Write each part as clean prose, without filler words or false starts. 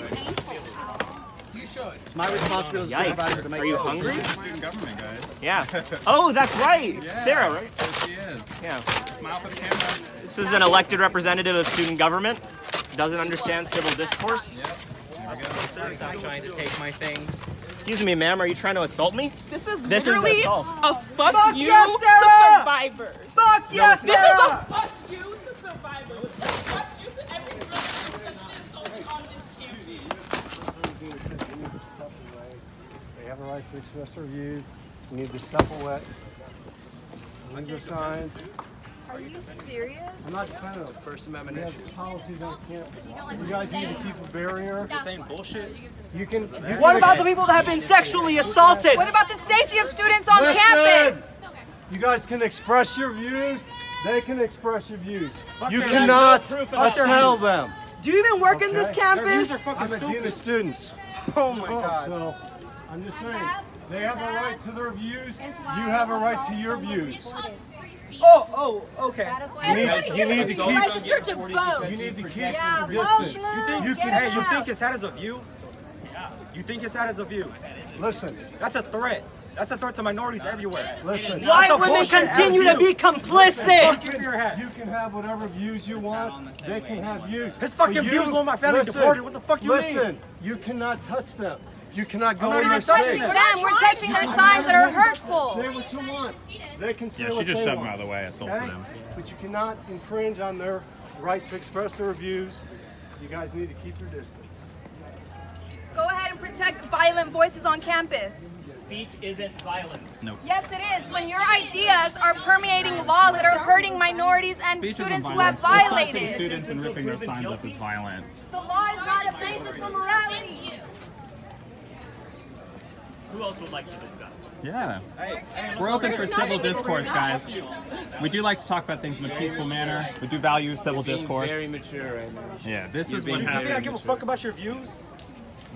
very painful. You should. It's my responsibility as a supervisor to make. Are you hungry? Student government, guys. Yeah. Oh, that's right. Yeah. Sarah, right? There she is. Yeah. Smile for the camera. This is an elected representative of student government. Doesn't understand civil discourse. Yep. Sir, stop trying to take my things. Excuse me, ma'am. Are you trying to assault me? This is This literally is assault. a fuck you yes, to Sarah! survivors. Fuck yes, This is Sarah! a fuck you to survivors. A fuck you to every girl who's sexually assaulted on this campus. They have a right to express their views. You need to step away. Leave your signs. Are you serious? I'm not trying to. First Amendment We issue. have policies on campus. You guys need to keep a barrier. Same bullshit. You can. What about the people that have been sexually assaulted? What about the safety of students on Listen! campus? You guys can express your views. They can express your views. You their cannot proof of assail them. Do you even work in this Okay. campus? I'm a dean of students. Oh my God. So I'm just saying, they have a right to their views. You have a right to your views. Oh, okay. You need to keep. Register to vote. You need to keep Yeah, your distance. vote blue. You Get can. it Hey, you out. think his hat is a view? You think his hat is a view? Listen. That's a threat. That's a threat to minorities everywhere. Listen. White That's a women bullshit continue to attitude. be complicit. Give me your hat. You can have whatever views you want. They can have views. His fucking But views want my family deported. What the fuck you mean? Listen, you cannot touch them. You cannot go I'm in not their even touching space. them. We're touching their signs that are hurtful. Say what you want. They can say Yeah, she what just they shoved want. him out of the way. I assaulted Okay? him. But you cannot infringe on their right to express their views. You guys need to keep your distance. Go ahead and protect violent voices on campus. Speech isn't violence. Nope. Yes, it is. When your ideas are permeating laws that are hurting minorities and Speech isn't students who have violence. violated. Assaulting students and ripping their signs up is violent. The law is not a basis for morality. Who else would like to discuss? Yeah. We're open for civil discourse, guys. We do like to talk about things in a peaceful manner. We do value civil discourse. Very mature right now. Yeah, this is what You think I give a happens. fuck about your views?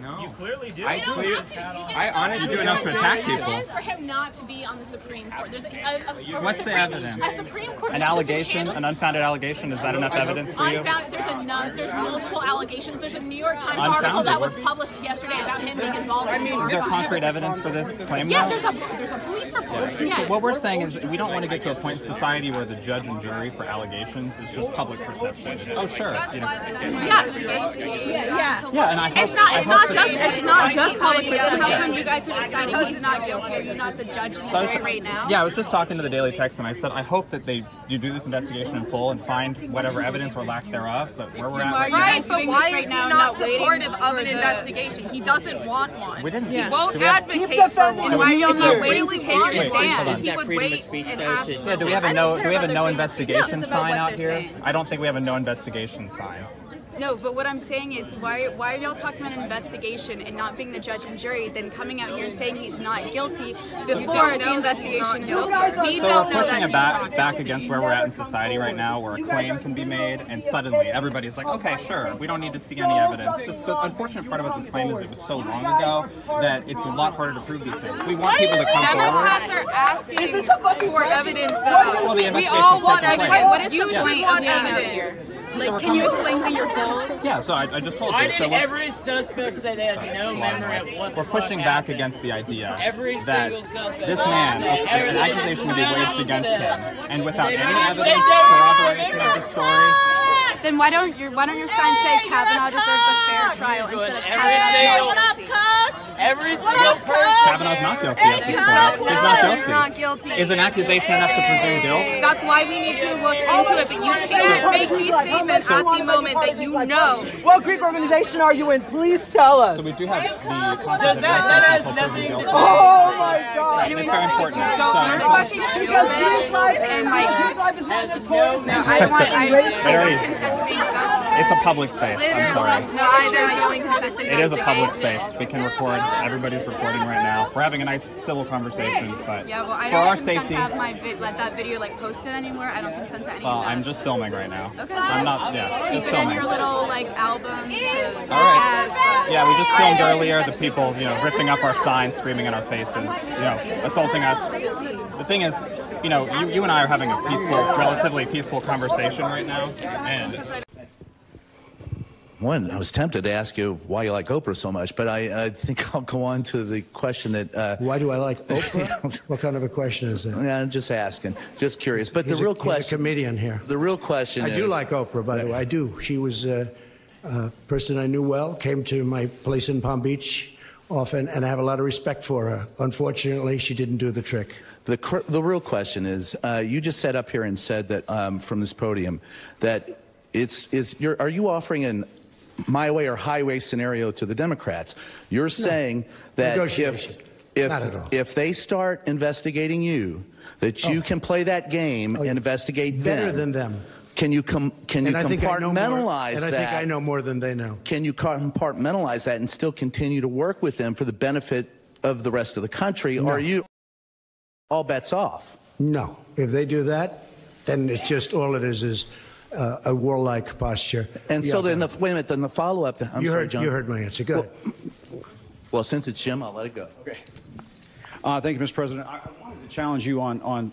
No. You clearly do. I honestly do enough to attack people. Evidence for him not to be on the Supreme Court. There's a What's the evidence? A Supreme Court An justice allegation, who an unfounded allegation, is that enough evidence for you? unfounded. There's multiple allegations. There's a New York Times Unfounded. article that was published yesterday about him being involved in Is there concrete evidence for this claim? Yeah, though? there's a police report. Yes. So what we're saying is we don't want to get to a point in society where the judge and jury for allegations is just public perception. Oh, sure. You know. Yeah. Yeah, and I hope, It's not just public How come perception. you guys are deciding he's not guilty? Are you not the judge and the jury right now? Yeah, I was just talking to the Daily Text, and I said I hope that you do this investigation in full and find whatever evidence or lack thereof. But where we're at right now, Right, but why is he not supportive of an investigation? He doesn't want one. we didn't. He won't do we have, advocate for one. Why are y'all not If he waiting really to take your wanted stand? one, he would wait and ask. yeah, do we have a no investigation about sign what out they're here? saying. I don't think we have a no investigation sign. No, but what I'm saying is, why are y'all talking about an investigation and not being the judge and jury, then coming out here and saying he's not guilty before the investigation is over? We So don't we're know pushing that it back against where we're at in society right now, where a claim can be made, and suddenly everybody's like, okay, sure, we don't need to see any evidence. The unfortunate part about this claim is it was so long ago that it's a lot harder to prove these things. We want people to come forward. Democrats are asking for evidence, though. Well, the We all want investigation's taking place. evidence. What is You the should point of want being out evidence. here? Like, can you explain to me your goals? Yeah, so I just told Why you. did So every suspect say they had no memory of what we're pushing back against the idea Every that single suspect. this man, Every an accusation would be waged against him, and without any don't- evidence, they don't corroboration of the story. Then why don't your sign say Kavanaugh deserves a fair trial instead of Kavanaugh not guilty? Every single person. Kavanaugh's not guilty at this point. He's not guilty. Not guilty. Is an accusation enough to presume guilt? That's why we need to look into it, but you can't make these statements at the moment that you know. What Greek organization are you in? Please tell us. So we do have the concept Does of that has innocence until nothing proven to guilty. Oh my God. And it's very important. You're So, fucking stupid, and like, I don't consent to being filmed. it's a public space. I'm sorry. No, I don't consent to It is a public space. We can record. Everybody's recording right now. We're having a nice civil conversation, but Yeah, well, I for don't our consent safety, to have my that video like posted anywhere. I don't consent to any well, of that. I'm just filming right now. Okay. I'm not. Yeah, just Keep it in filming. your little like albums to look right. at. But Yeah, we just filmed I don't earlier the consent to people, being ripping up our signs, screaming in our faces, assaulting us. The thing is, you and I are having a relatively peaceful conversation right now, and One, I was tempted to ask you why you like Oprah so much, but I think I'll go on to the question that... why do I like Oprah? What kind of a question is that? Yeah, I'm just asking. Just curious. But He's the real question... He's a comedian here. The real question I do like Oprah, by the way. I do. She was a person I knew well, came to my place in Palm Beach often, and I have a lot of respect for her. Unfortunately, she didn't do the trick. The real question is, you just sat up here and said that from this podium that are you offering an my way or highway scenario to the Democrats? You're saying that if they start investigating you, that you can play that game and investigate them. Better than them. Can you compartmentalize that? And I think I know more than they know. Can you compartmentalize that and still continue to work with them for the benefit of the rest of the country? No. Or are you all bets off? No. If they do that, then it's just all it is a warlike posture. And so then, wait a minute, then the follow-up... You heard my answer. Go ahead. Well, since it's Jim, I'll let it go. Okay. Thank you, Mr. President. I wanted to challenge you on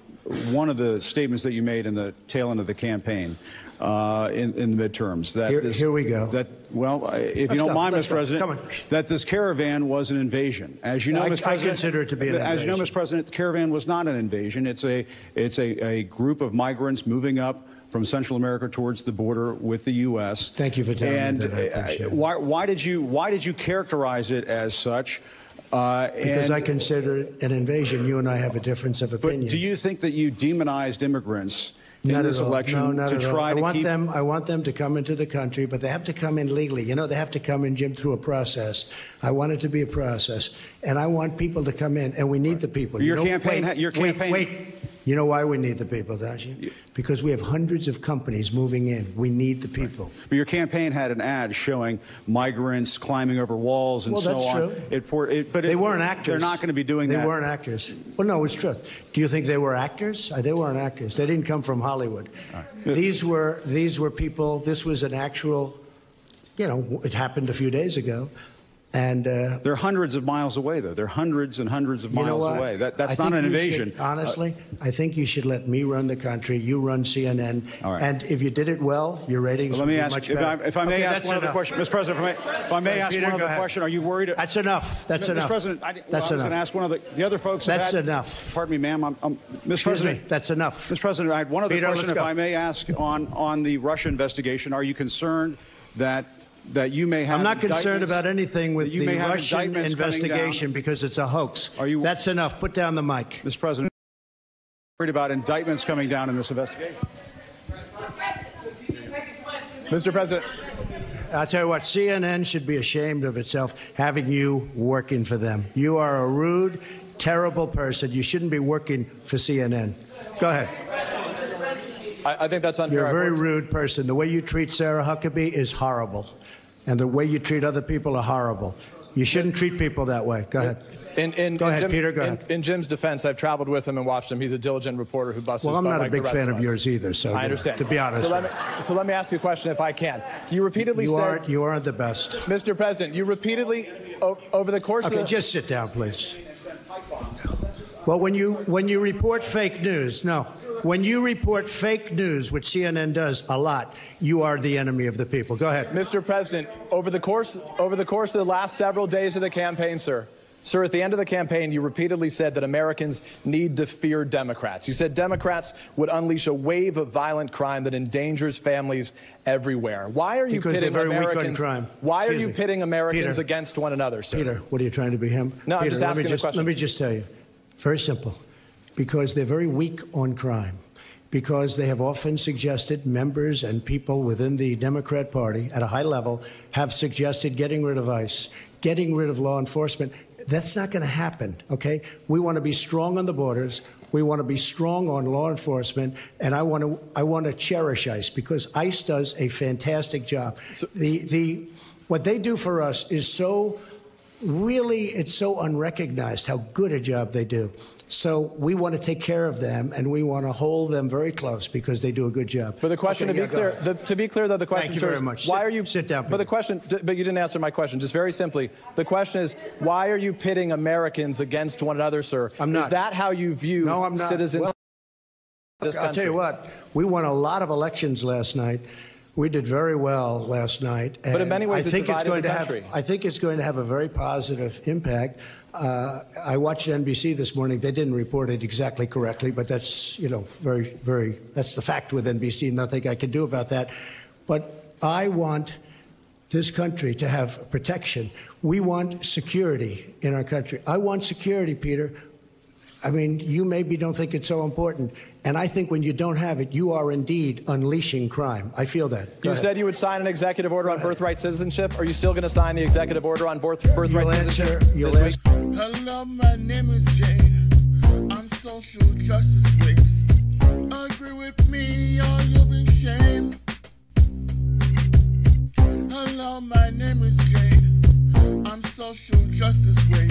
one of the statements that you made in the tail end of the campaign in the midterms. Here we go. If you don't mind, Mr. President, that this caravan was an invasion. As you know, Mr. President, I consider it to be an invasion. As you know, Mr. President, the caravan was not an invasion. It's a group of migrants moving up from Central America towards the border with the U.S. Thank you for telling me that. I appreciate it. Why did you characterize it as such? Because I consider it an invasion. You and I have a difference of opinion. But do you think that you demonized immigrants in this election to try to keep... I want them to come into the country, but they have to come in legally. You know, they have to come in, Jim, through a process. I want it to be a process. And I want people to come in, and we need the people. Your campaign... Wait. You know why we need the people, don't you? Because we have hundreds of companies moving in. We need the people. But your campaign had an ad showing migrants climbing over walls and so on. That's true. But they weren't actors. They're not going to be doing that. They weren't actors. Well, no, it's truth. Do you think they were actors? They weren't actors. They didn't come from Hollywood. Right. These were people. This was an actual, it happened a few days ago. And they're hundreds of miles away, though. They're hundreds and hundreds of miles away. That's not an invasion. Honestly, I think you should let me run the country. You run CNN. All right. And if you did it well, your ratings would be much better. If I may ask one other question, Mr. President, if I may ask one other question, are you worried? That's enough. That's enough. Mr. President, I was going to ask one of the other folks. That's enough. Pardon me, ma'am. Mr. President, that's enough. Mr. President, I had one other question, if I may ask, on the Russia investigation. Are you concerned that you may have... I'm not concerned about anything with the Russian investigation because it's a hoax. That's enough. Put down the mic. Mr. President, worried about indictments coming down in this investigation? Mr. President. I'll tell you what, CNN should be ashamed of itself having you working for them. You are a rude, terrible person. You shouldn't be working for CNN. Go ahead. I think that's unfair. You're a very rude person. The way you treat Sarah Huckabee is horrible. And the way you treat other people are horrible. You shouldn't treat people that way. Go ahead. Go ahead, Peter. Go ahead. In Jim's defense, I've traveled with him and watched him. He's a diligent reporter who busts his butt. Well, I'm not like a big fan of yours either, so I understand. To be honest. So let me ask you a question, if I can. You repeatedly said you aren't the best, Mr. President. You repeatedly over the course of the... just sit down, please. Well, when you report fake news, when you report fake news, which CNN does a lot, you are the enemy of the people. Go ahead. Mr. President, over the course of the last several days of the campaign, sir, at the end of the campaign, you repeatedly said that Americans need to fear Democrats. You said Democrats would unleash a wave of violent crime that endangers families everywhere. Why are you pitting Americans? Why are you pitting Americans against one another, sir? Peter, what are you trying to be him? No, Peter, I'm just asking a question. Let me just tell you, very simple. Because they're very weak on crime, because they have often suggested, members and people within the Democrat Party at a high level have suggested getting rid of ICE, getting rid of law enforcement. That's not going to happen, okay? We want to be strong on the borders. We want to be strong on law enforcement, and I want to cherish ICE because ICE does a fantastic job. So, what they do for us is so it's so unrecognized how good a job they do. So we want to take care of them, and we want to hold them very close because they do a good job. But the question, to be clear, though, the question, Thank you very much. Why are you sit down? But you didn't answer my question. Just very simply, the question is, why are you pitting Americans against one another, sir? I'm not. Is that how you view citizens? I'll tell you what. We won a lot of elections last night We did very well last night. But in many ways, I think it it's divided going the to country. have. I think it's going to have a very positive impact. I watched NBC this morning. They didn't report it exactly correctly, but that's that's the fact with NBC. Nothing I can do about that. But I want this country to have protection. We want security in our country. I want security, Peter. I mean, you maybe don't think it's so important. And I think when you don't have it, you are indeed unleashing crime. I feel that. You said you would sign an executive order on birthright citizenship. Are you still going to sign the executive order on birthright citizenship this week? Hello, my name is Jane. I'm social justice waste. Agree with me or you'll be shamed. Hello, my name is Jane. I'm social justice waste.